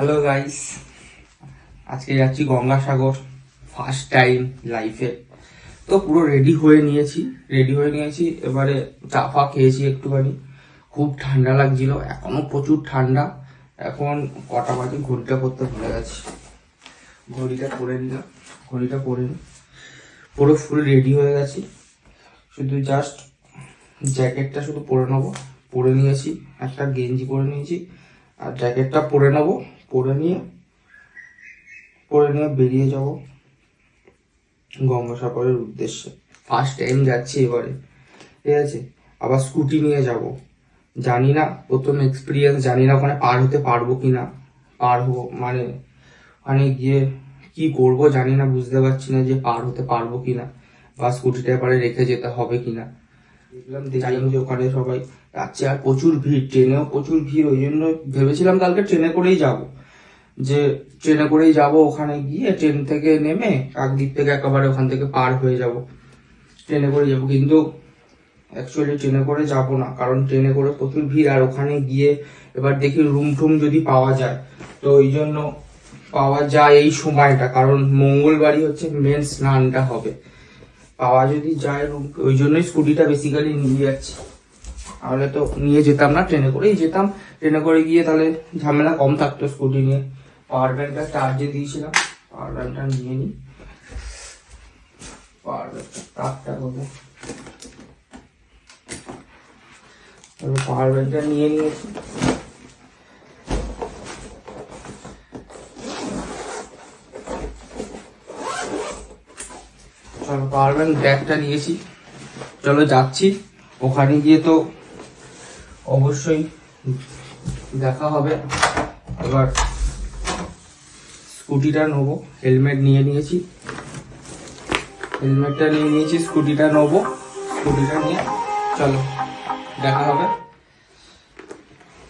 Hello guys, আজকে যাচ্ছি Gangasagar, first time লাইফে। তো পুরো রেডি হয়ে নিয়েছি। এবারে চা ফা খেয়েছি একটুখানি। খুব ঠান্ডা লাগছিল, এখনো প্রচুর ঠান্ডা। এখন কটা বাজে ঘড়িটা পরতে ভুলে গেছি, ঘড়িটা পরে নিলাম। পুরো ফুল রেডি হয়ে গেছি, শুধু জাস্ট জ্যাকেটটা শুধু পরে নিয়েছি, একটা গেঞ্জি পরে নিয়েছি আর জ্যাকেটটা পরে নেবো। পরে নিয়ে বেরিয়ে যাব গঙ্গাসাগরের উদ্দেশ্যে। ফার্স্ট টাইম যাচ্ছি এবারে, ঠিক আছে। আবার স্কুটি নিয়ে যাব, জানি না, প্রথম এক্সপিরিয়েন্স, জানি না ওখানে পার হতে পারবো কিনা। মানে ওখানে গিয়ে কি করব জানি না, বুঝতে পারছি না যে পার হতে পারবো কিনা, বা স্কুটিটা এবারে রেখে যেতে হবে কিনা। দেখলাম যে ওখানে সবাই যাচ্ছে আর প্রচুর ভিড়, ট্রেনেও প্রচুর ভিড়। ওই জন্য ভেবেছিলাম কালকে ট্রেনে করেই যাব, ওখানে গিয়ে ট্রেন থেকে নেমে কাকদ্বীপ থেকে একেবারে ওখান থেকে পার হয়ে যাব, ট্রেনে করে যাব। কিন্তু অ্যাকচুয়ালি ট্রেনে করে যাব না, কারণ ট্রেনে করে প্রচুর ভিড়। আর ওখানে গিয়ে এবার দেখি রুম টুম যদি পাওয়া যায়, তো ওই জন্য পাওয়া যায় এই সময়টা, কারণ মঙ্গলবারই হচ্ছে মেন স্নানটা হবে। পাওয়া যদি যায় রুম, ওই জন্যই স্কুটিটা বেসিক্যালি নিয়ে যাচ্ছি। তাহলে তো নিয়ে যেতাম না, ট্রেনে করেই যেতাম। ট্রেনে করে গিয়ে তাহলে ঝামেলা কম থাকতো স্কুটি নিয়ে। পাওয়ার ব্যাংকটা চার্জে দিয়েছিলাম, পাওয়ার ব্যাংকটা নিয়ে নিই। পাওয়ার ব্যাংকটা তারটা করবো, পাওয়ার ব্যাংকটা নিয়ে নিয়েছি। চলো, পাওয়ার ব্যাগটা নিয়েছি, চলো যাচ্ছি। ওখানে গিয়ে তো অবশ্যই দেখা হবে। এবার স্কুটিটা নেবো, হেলমেটটা নিয়ে নিয়েছি, স্কুটিটা নেবো। স্কুটিটা নিয়ে চলো দেখা হবে।